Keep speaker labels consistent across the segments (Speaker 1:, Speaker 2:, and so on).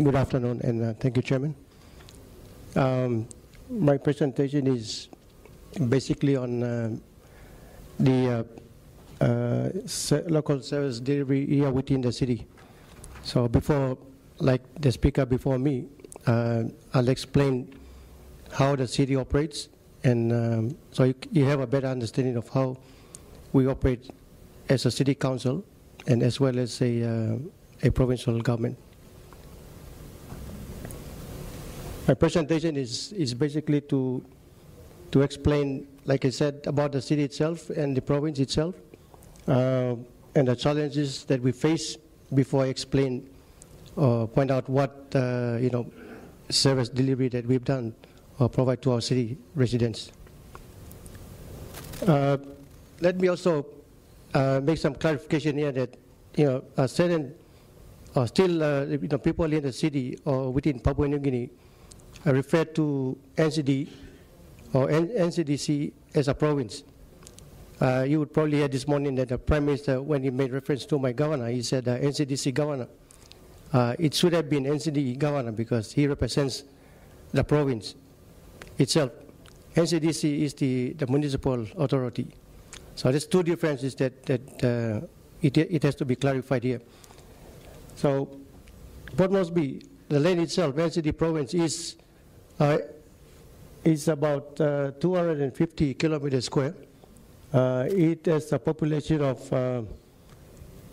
Speaker 1: Good afternoon, and thank you, Chairman. My presentation is basically on the local service delivery here within the city. So before, like the speaker before me, I'll explain how the city operates, and so you have a better understanding of how we operate as a city council and as well as a provincial government. My presentation is basically to explain, like I said, about the city itself and the province itself, and the challenges that we face before I explain or point out what service delivery that we've done or provide to our city residents. Let me also make some clarification here that certain people in the city or within Papua New Guinea refer to NCD or NCDC as a province. You would probably hear this morning that the Prime Minister, when he made reference to my governor, he said NCDC governor. It should have been NCD governor because he represents the province itself. NCDC is the municipal authority. So there's two differences that it has to be clarified here. So what must be the land itself, NCD province, is about 250 kilometers square. It has a population of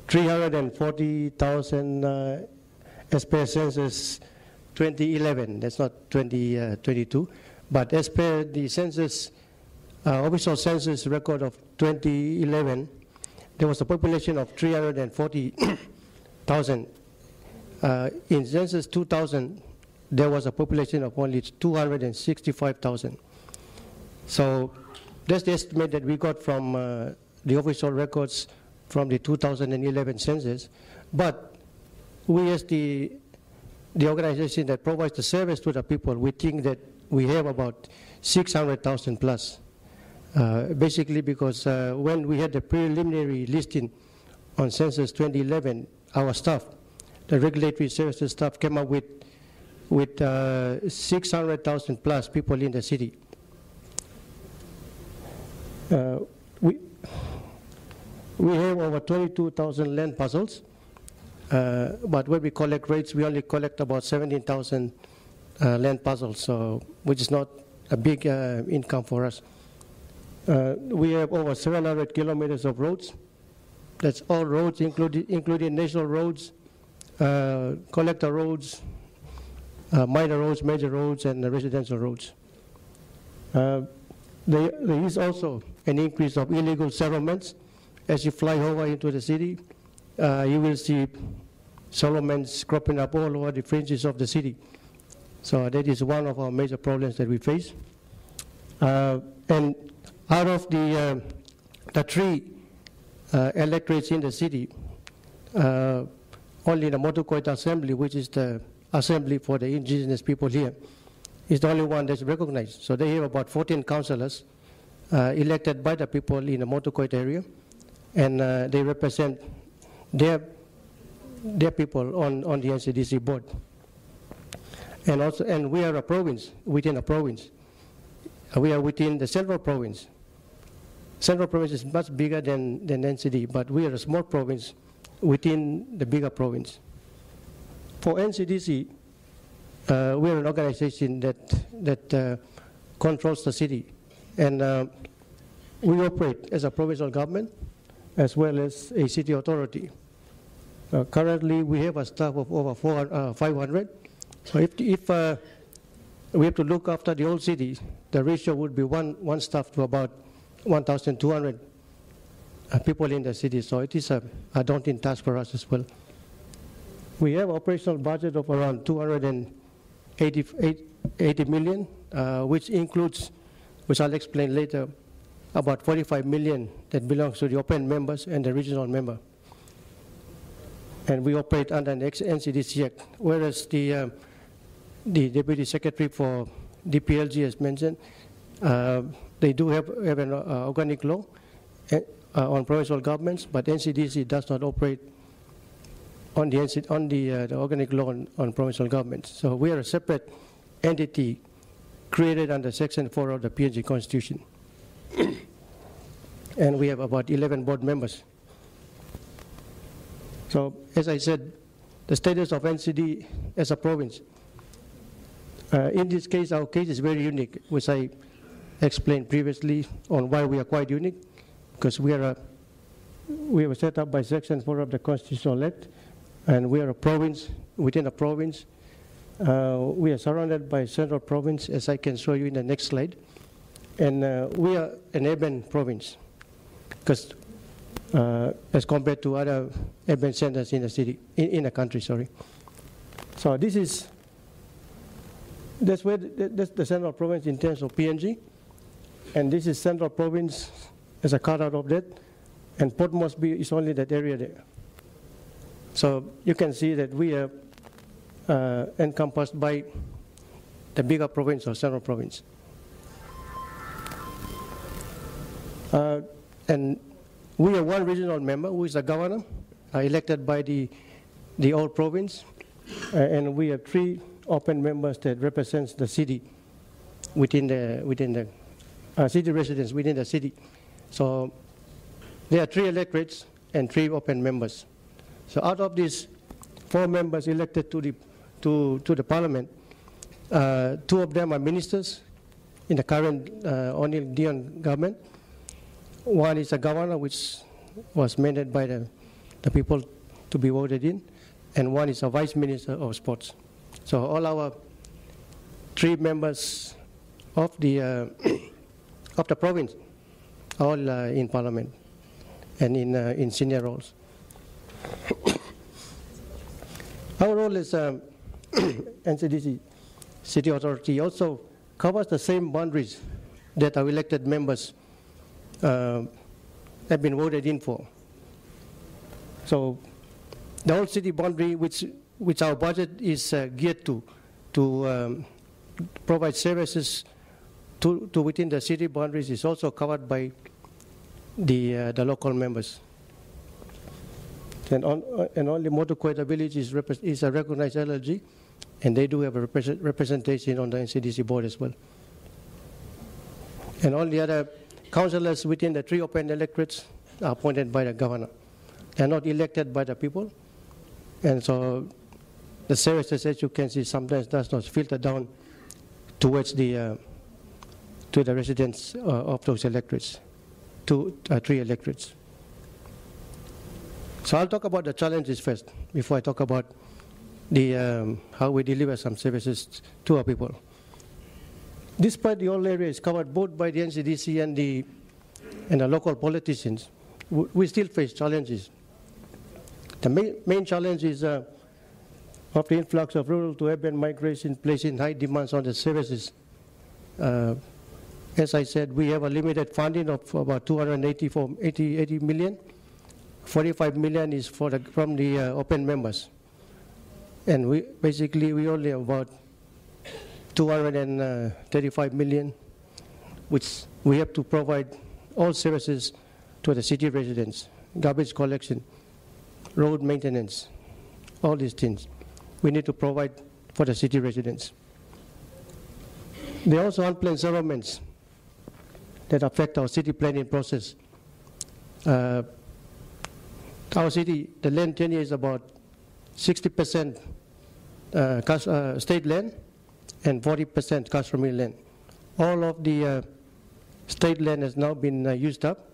Speaker 1: 340,000 as per census 2011. That's not 2022, but as per the census, official census record of 2011, there was a population of 340,000. In census 2000, there was a population of only 265,000. So that's the estimate that we got from the official records from the 2011 census. But we, as the organization that provides the service to the people, we think that we have about 600,000 plus. Basically because when we had the preliminary listing on census 2011, our staff, the regulatory services staff, came up with 600,000 plus people in the city. We have over 22,000 land parcels, but when we collect rates, we only collect about 17,000 land parcels, so which is not a big income for us. We have over 700 kilometers of roads. That's all roads, including national roads, collector roads, minor roads, major roads, and residential roads. There is also an increase of illegal settlements. As you fly over into the city, you will see settlements cropping up all over the fringes of the city. So that is one of our major problems that we face. And out of the three electorates in the city, only the Motukoita Assembly, which is the assembly for the indigenous people here, is the only one that's recognized. So they have about 14 councillors elected by the people in the Motukoita area, and they represent their people on the NCDC board. And we are a province within a province. We are within the Central Province. Central Province is much bigger than NCD, but we are a small province within the bigger province. For NCDC, we are an organization that controls the city, and we operate as a provincial government as well as a city authority. Currently, we have a staff of over 500. So if we have to look after the whole city, the ratio would be one staff to about 1,200 people in the city. So it is a daunting task for us as well. We have operational budget of around 280 million, which includes, which I'll explain later, about 45 million that belongs to the open members and the regional member. And we operate under an NCDC Act, whereas the Deputy Secretary for the PLG has mentioned, they do have an organic law on provincial governments, but NCDC does not operate on the organic law on provincial governments. So we are a separate entity created under Section 4 of the PLG Constitution. And we have about 11 board members. So as I said, the status of NCD as a province. In this case, our case is very unique, which I explained previously on why we are quite unique, because we were set up by Section 4 of the Constitutional Act, and we are a province within a province. We are surrounded by central province, as I can show you in the next slide. And we are an urban province, because as compared to other urban centers in the city, in the country, sorry. So that's the central province in terms of PNG, and this is central province as a cutout of that, and Port Moresby is only that area there. So you can see that we are encompassed by the bigger province or central province. And we are one regional member who is a governor, elected by the whole province, and we have 3 open members that represents the city within the city residents within the city. So there are 3 electorates and 3 open members. So out of these 4 members elected to the parliament, 2 of them are ministers in the current O'Neill Dion government. One is a governor, which was mandated by the people to be voted in, and one is a vice minister of sports. So all our 3 members of the province, all in parliament and in senior roles. Our role as NCDC City Authority also covers the same boundaries that our elected members have been voted in for. So the whole city boundary, which our budget is geared to provide services to within the city boundaries, is also covered by the local members. And only Motu Koita Village is a recognized LLG, and they do have a representation on the NCDC board as well. And all the other councillors within the 3 open electorates are appointed by the governor. They are not elected by the people, and so the services, as you can see, sometimes does not filter down towards to the residents of those electorates, 3 electorates. So I'll talk about the challenges first before I talk about how we deliver some services to our people. Despite the whole area is covered both by the NCDC and the local politicians, we still face challenges. The main challenge is of the influx of rural to urban migration, placing high demands on the services. As I said, we have a limited funding of about 80 million. 45 million is from the open members. And we only have about 235 million, which we have to provide all services to the city residents, garbage collection, road maintenance, all these things we need to provide for the city residents. There are also unplanned settlements that affect our city planning process. Our city, the land tenure is about 60% state land and 40% customary land. All of the state land has now been used up,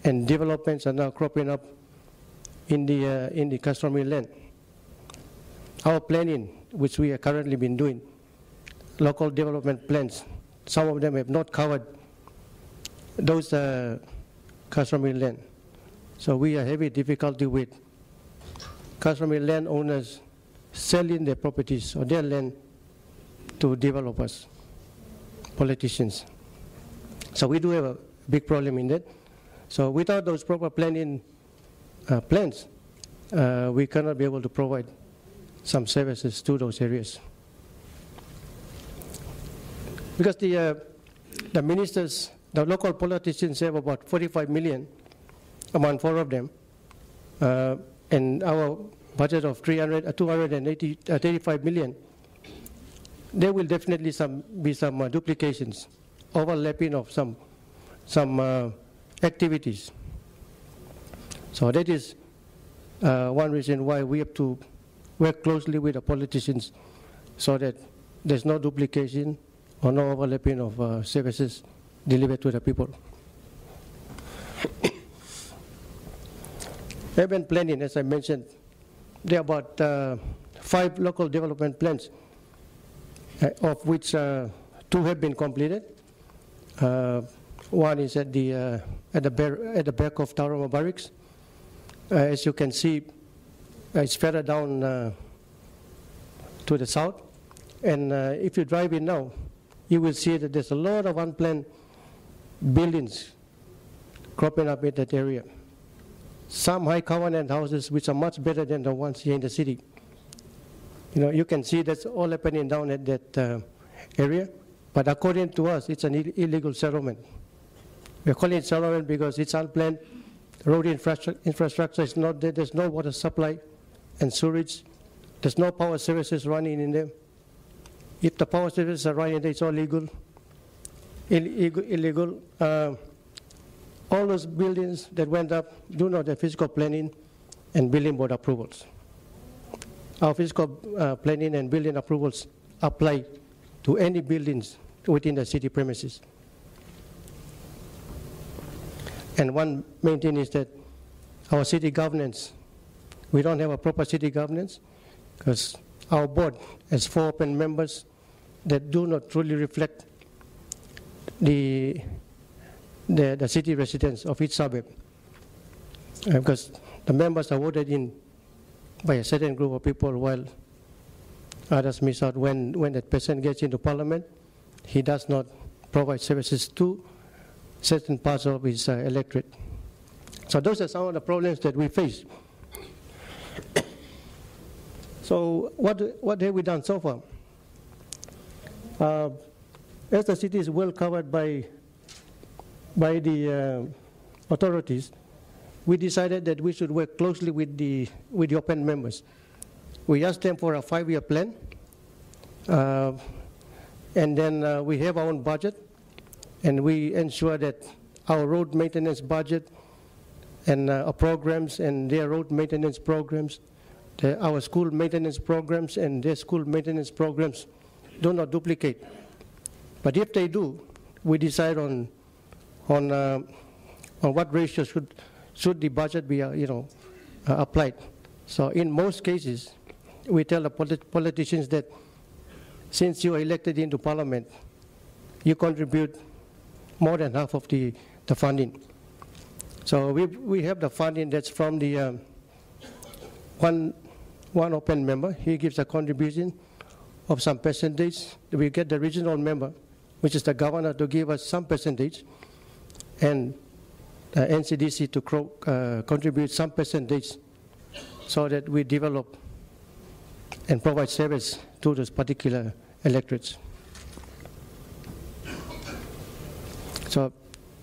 Speaker 1: and developments are now cropping up in the customary land. Our planning, which we are currently been doing, local development plans, some of them have not covered those customary land. So we have heavy difficulty with customary land owners selling their properties or their land to developers, politicians. So we do have a big problem in that. So without those proper planning plans, we cannot be able to provide some services to those areas. Because the ministers, the local politicians have about 45 million among 4 of them, and our budget of 235 million, there will definitely be some duplications, overlapping of some activities. So that is one reason why we have to work closely with the politicians so that there's no duplication or no overlapping of services delivered to the people. Urban planning, as I mentioned, there are about 5 local development plans, of which 2 have been completed. One is at the back of Tauranga Barracks. As you can see, it's further down to the south. And if you drive in now, you will see that there's a lot of unplanned buildings cropping up in that area. Some high covenant houses which are much better than the ones here in the city. You know, you can see that's all happening down at that area. But according to us, it's an illegal settlement. We're calling it settlement because it's unplanned. Road infrastructure is not there. There's no water supply and sewage. There's no power services running in there. If the power services are running there, it's all illegal. All those buildings that went up do not have physical planning and building board approvals. Our physical planning and building approvals apply to any buildings within the city premises. And one main thing is that our city governance, we don't have a proper city governance because our board has 4 open members that do not truly reflect the city residents of each suburb. Because the members are voted in by a certain group of people while others miss out. When that person gets into parliament, he does not provide services to certain parts of his electorate. So those are some of the problems that we face. So what have we done so far? As the city is well covered by the authorities, we decided that we should work closely with the open members. We asked them for a 5-year plan, and then we have our own budget, and we ensure that our road maintenance budget and our programs and their road maintenance programs, our school maintenance programs and their school maintenance programs do not duplicate. But if they do, we decide on what ratio should the budget be applied. So in most cases, we tell the politicians that since you are elected into parliament, you contribute more than half of the funding. So we have the funding that's from the one open member. He gives a contribution of some percentage. We get the regional member, which is the governor, to give us some percentage, and NCDC to contribute some percentage so that we develop and provide service to those particular electorates. So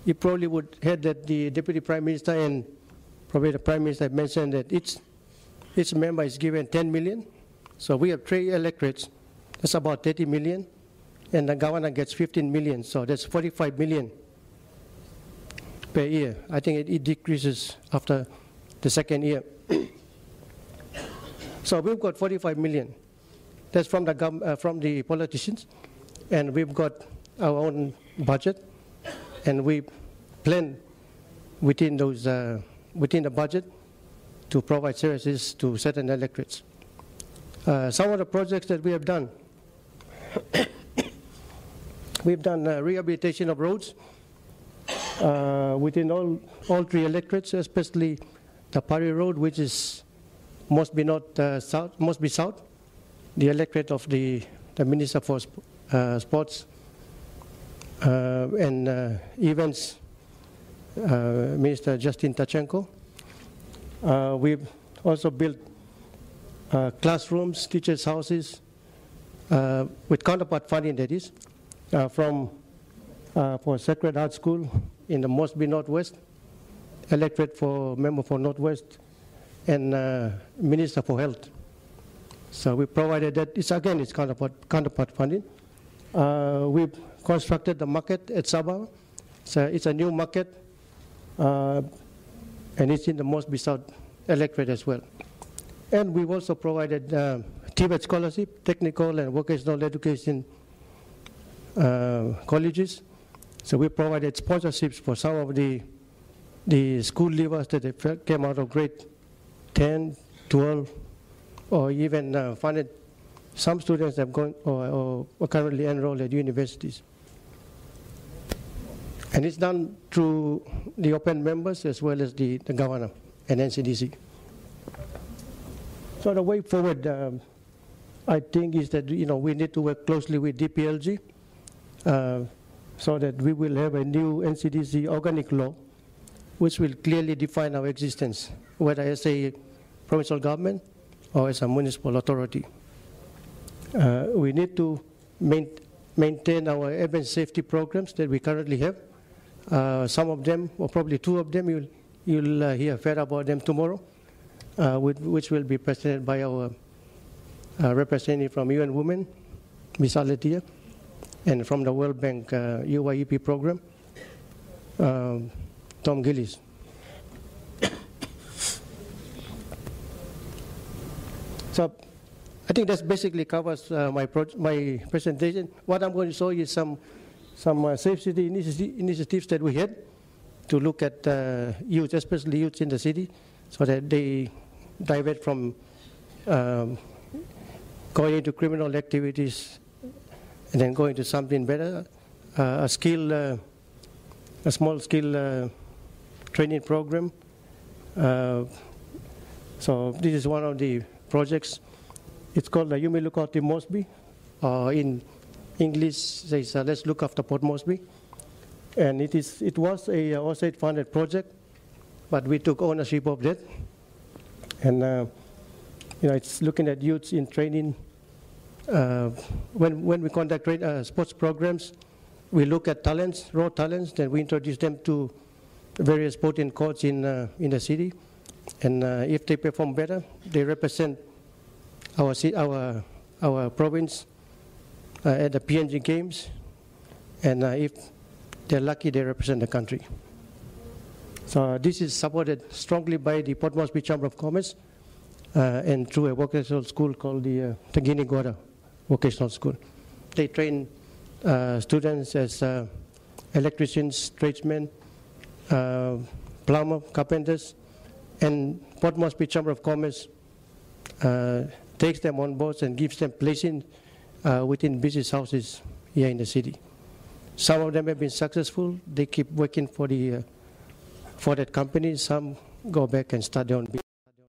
Speaker 1: you probably would hear that the Deputy Prime Minister and probably the Prime Minister mentioned that each member is given 10 million. So we have 3 electorates. That's about 30 million. And the governor gets 15 million. So that's 45 million per year. I think it decreases after the second year. So we've got 45 million. That's from the politicians. And we've got our own budget. And we plan within the budget to provide services to certain electorates. Some of the projects that we have done, we've done rehabilitation of roads within all 3 electorates, especially the Pari Road, which is must be south, the electorate of the Minister for Sports and Events, Minister Justin Tachenko. We've also built classrooms, teachers' houses, with counterpart funding, that is, for Sacred Heart School in the Mosby Northwest, electorate for member for Northwest, and Minister for Health. So we provided that. It's counterpart funding. We've constructed the market at Sabah. So it's a new market, and it's in the Mosby South electorate as well. And we've also provided TVET scholarship, technical and vocational education colleges. So we provided sponsorships for some of the school leavers that came out of grade 10, 12, or even funded some students that have gone or currently enrolled at universities. And it's done through the open members as well as the governor and NCDC. So the way forward, I think, is that we need to work closely with DPLG so that we will have a new NCDC organic law which will clearly define our existence, whether as a provincial government or as a municipal authority. We need to maintain our event safety programs that we currently have. Some of them, or probably two of them, you'll hear further about them tomorrow, which will be presented by our representative from UN Women, Ms. Aletia, and from the World Bank UYEP program, Tom Gillis. So I think that basically covers my presentation. What I'm going to show you is some safe city initiatives that we had to look at youth, especially youth in the city, so that they divert from going into criminal activities and then going to something better, a small skill training program. So this is one of the projects. It's called You May Look After Mosby. In English, says Let's Look After Port Mosby. And it was a OSAID funded project, but we took ownership of that. And it's looking at youths in training. When we conduct sports programs, we look at talents, raw talents, then we introduce them to various sporting courts in the city. And if they perform better, they represent our province at the PNG Games. And if they're lucky, they represent the country. So this is supported strongly by the Port Moresby Chamber of Commerce and through a vocational school called the Tagini Gora Vocational School. They train students as electricians, tradesmen, plumber, carpenters, and Port Moresby Chamber of Commerce takes them on board and gives them placing within business houses here in the city. Some of them have been successful. They keep working for that company. Some go back and start their own business.